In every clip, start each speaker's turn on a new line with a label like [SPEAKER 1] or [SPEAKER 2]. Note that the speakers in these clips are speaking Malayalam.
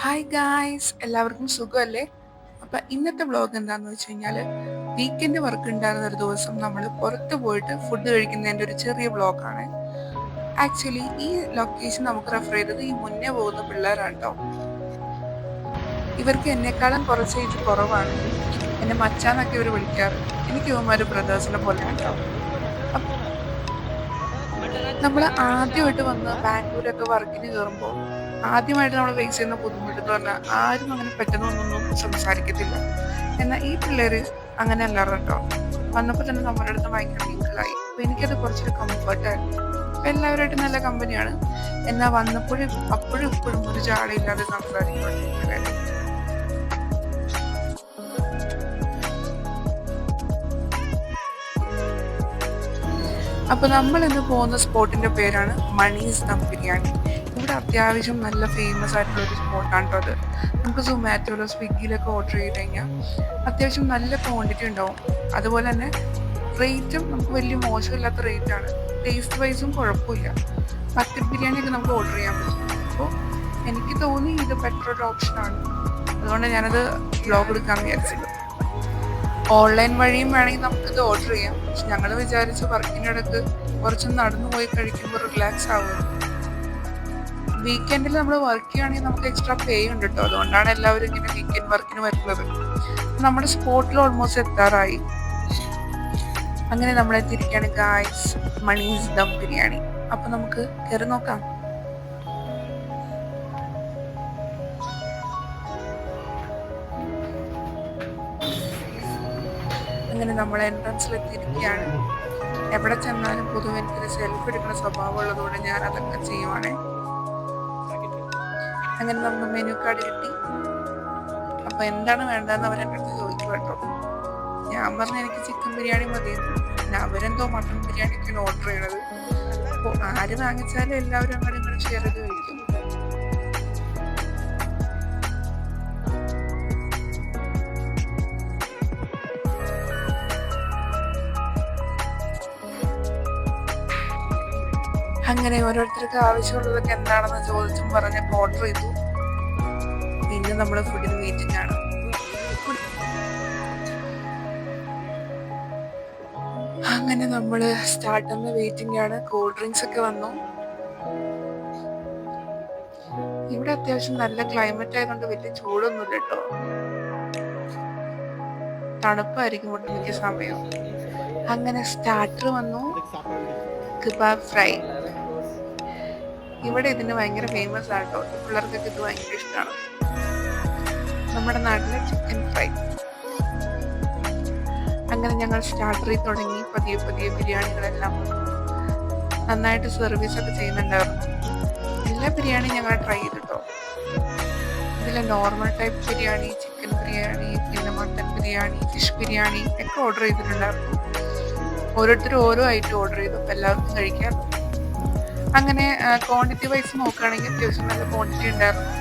[SPEAKER 1] ഹായ് ഗായ്സ്, എല്ലാവർക്കും സുഖമല്ലേ? അപ്പം ഇന്നത്തെ വ്ളോഗ് എന്താണെന്ന് വെച്ച് കഴിഞ്ഞാൽ വീക്കെൻഡ് വർക്ക് ഉണ്ടായിരുന്ന ഒരു ദിവസം നമ്മൾ പുറത്ത് പോയിട്ട് ഫുഡ് കഴിക്കുന്നതിൻ്റെ ഒരു ചെറിയ വ്ളോഗാണ്. ആക്ച്വലി ഈ ലൊക്കേഷൻ നമുക്ക് റെഫർ ചെയ്തത് ഈ മുന്നേ പോകുന്ന പിള്ളേരാണ് കേട്ടോ. ഇവർക്ക് എന്നെക്കാളും കുറച്ച് ഏജ് കുറവാണ്. എന്നെ മച്ചാന്നൊക്കെ ഇവർ വിളിക്കാറ്. എനിക്ക് ഇവന്മാർ ബ്രദേഴ്സിനെ പോലെയാണ് കേട്ടോ. നമ്മൾ ആദ്യമായിട്ട് വന്ന് ബാംഗ്ലൂരൊക്കെ വർക്കിന് കയറുമ്പോൾ ആദ്യമായിട്ട് നമ്മൾ ഫേസ് ചെയ്യുന്ന ബുദ്ധിമുട്ടെന്ന് പറഞ്ഞാൽ ആരും അങ്ങനെ പെട്ടെന്നൊന്നും സംസാരിക്കത്തില്ല. എന്നാൽ ഈ പിള്ളേർ അങ്ങനെ അല്ലാറ് കേട്ടോ. വന്നപ്പോൾ തന്നെ നമ്മുടെ അടുത്ത് ഭയങ്കര മിങ്കിളായി. അപ്പോൾ എനിക്കത് കുറച്ചൊരു കംഫർട്ടായിരുന്നു. അപ്പം എല്ലാവരുമായിട്ട് നല്ല കമ്പനിയാണ്. എന്നാൽ വന്നപ്പോഴും അപ്പോഴും ഇപ്പോഴും ഒരു ജാടയില്ലാതെ സംസാരിക്കുന്നുണ്ട്. അപ്പോൾ നമ്മൾ ഇന്ന് പോകുന്ന സ്പോട്ടിൻ്റെ പേരാണ് മണീസ് ദം ബിരിയാണി. ഇവിടെ അത്യാവശ്യം നല്ല ഫേമസ് ആയിട്ടുള്ള ഒരു സ്പോട്ടാണ് കേട്ടോ അത്. നമുക്ക് സൊമാറ്റോയിലോ സ്വിഗ്ഗിയിലൊക്കെ ഓർഡർ ചെയ്ത് കഴിഞ്ഞാൽ അത്യാവശ്യം നല്ല ക്വാണ്ടിറ്റി ഉണ്ടാവും. അതുപോലെ തന്നെ റേറ്റും നമുക്ക് വലിയ മോശമില്ലാത്ത റേറ്റാണ്. ടേസ്റ്റ് വൈസും കുഴപ്പമില്ല. ബക്കറ്റ് ബിരിയാണിയൊക്കെ നമുക്ക് ഓർഡർ ചെയ്യാൻ പറ്റും. അപ്പോൾ എനിക്ക് തോന്നി ഇത് ബെറ്റർ ഒരു ഓപ്ഷനാണ്. അതുകൊണ്ട് ഞാനത് വ്ലോഗ് എടുക്കാമെന്ന് വിചാരിച്ചത്. ഓൺലൈൻ വഴിയും വേണമെങ്കിൽ നമുക്കിത് ഓർഡർ ചെയ്യാം. പക്ഷെ ഞങ്ങൾ വിചാരിച്ചു വർക്കിനിടക്ക് കുറച്ച് നടന്നു പോയി കഴിക്കുമ്പോൾ റിലാക്സ് ആവുക. വീക്കെൻഡിൽ നമ്മൾ വർക്ക് ചെയ്യുകയാണെങ്കിൽ നമുക്ക് എക്സ്ട്രാ പേ ഉണ്ട് കേട്ടോ. അതുകൊണ്ടാണ് എല്ലാവരും ഇങ്ങനെ വീക്കെൻഡ് വർക്കിന് വരുന്നത്. നമ്മുടെ സ്പോട്ടിൽ ഓൾമോസ്റ്റ് എത്താറായി. അങ്ങനെ നമ്മൾ എത്തിയിരിക്കുകയാണ് ഗായ്സ്, മണീസ് ദം ബിരിയാണി. അപ്പൊ നമുക്ക് കയറി നോക്കാം. അങ്ങനെ നമ്മൾ എൻട്രൻസിൽ എത്തിയിരിക്കുകയാണ്. എവിടെ ചെന്നാലും പൊതുവെ എനിക്കൊരു സെൽഫി എടുക്കുന്ന സ്വഭാവം ഉള്ളതുകൊണ്ട് ഞാൻ അതൊക്കെ ചെയ്യുവാണേ. അങ്ങനെ നമുക്ക് മെനു കാർഡ് കിട്ടി. അപ്പൊ എന്താണ് വേണ്ടതെന്ന് അവരെൻ്റെ അടുത്ത് ചോദിക്കും കേട്ടോ. ഞാൻ പറഞ്ഞ എനിക്ക് ചിക്കൻ ബിരിയാണി മതി. പിന്നെ അവരെന്തോ മട്ടൺ ബിരിയാണിയൊക്കെയാണ് ഓർഡർ ചെയ്യണത്. അപ്പോൾ ആര് വാങ്ങിച്ചാലും എല്ലാവരും അങ്ങനെ ഇങ്ങനെ ഷെയർ ചെയ്ത് കഴിക്കും. അങ്ങനെ ഓരോരുത്തർക്ക് ആവശ്യമുള്ളതൊക്കെ എന്താണെന്ന് ചോദിച്ചും പറഞ്ഞപ്പോൾ ഓർഡർ ചെയ്തു. പിന്നെ നമ്മൾ ഫുഡിന് വെയിറ്റിംഗ് ആണ്. അങ്ങനെ നമ്മൾ സ്റ്റാർട്ടറിന് വെയിറ്റിംഗ് ആണ്. കൂൾ ഡ്രിങ്ക്സ് ഒക്കെ വന്നു. ഇവിടെ അത്യാവശ്യം നല്ല ക്ലൈമറ്റ് ആയതുകൊണ്ട് വലിയ ചൂടൊന്നുമില്ല കേട്ടോ. തണുപ്പായിരിക്കും ഒട്ടുമിക്ക സമയം. അങ്ങനെ സ്റ്റാർട്ടർ വന്നു. Kebab fry. ഇവിടെ ഇതിന് ഭയങ്കര ഫേമസ് ആട്ടോ. പിള്ളേർക്കൊക്കെ ഇത് ഭയങ്കര ഇഷ്ടമാണ്. നമ്മുടെ നാട്ടിലെ ചിക്കൻ ഫ്രൈ. അങ്ങനെ ഞങ്ങൾ സ്റ്റാർട്ടറിൽ തുടങ്ങി പതിയെ പതിയെ ബിരിയാണികളെല്ലാം നന്നായിട്ട് സർവീസ് ഒക്കെ ചെയ്യുന്നുണ്ടായിരുന്നു. എല്ലാ ബിരിയാണിയും ഞങ്ങൾ ട്രൈ ചെയ്തിട്ടോ. ഇതിലെ normal type biryani, chicken biryani, പിന്നെ മട്ടൻ ബിരിയാണി, ഫിഷ് ബിരിയാണി ഒക്കെ ഓർഡർ ചെയ്തിട്ടുണ്ടായിരുന്നു. ഓരോരുത്തരും ഓരോ ഐറ്റം ഓർഡർ ചെയ്തു. അപ്പം എല്ലാവർക്കും കഴിക്കാം. അങ്ങനെ ക്വാണ്ടിറ്റി വൈസ് നോക്കുകയാണെങ്കിൽ അത്യാവശ്യം നല്ല ക്വാണ്ടിറ്റി ഉണ്ടായിരുന്നു.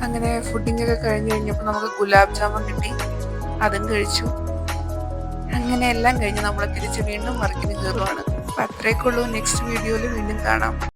[SPEAKER 1] അങ്ങനെ ഫുഡിങ് ഒക്കെ കഴിഞ്ഞ് കഴിഞ്ഞപ്പോൾ നമുക്ക് ഗുലാബ് ജാമുൻ കിട്ടി. അതും കഴിച്ചു. അങ്ങനെ എല്ലാം കഴിഞ്ഞ് നമ്മൾ തിരിച്ച് വീണ്ടും വർക്കിന് കയറുവാണ്. അപ്പം അത്രയൊക്കെ ഉള്ളൂ. നെക്സ്റ്റ് വീഡിയോയിൽ വീണ്ടും കാണാം.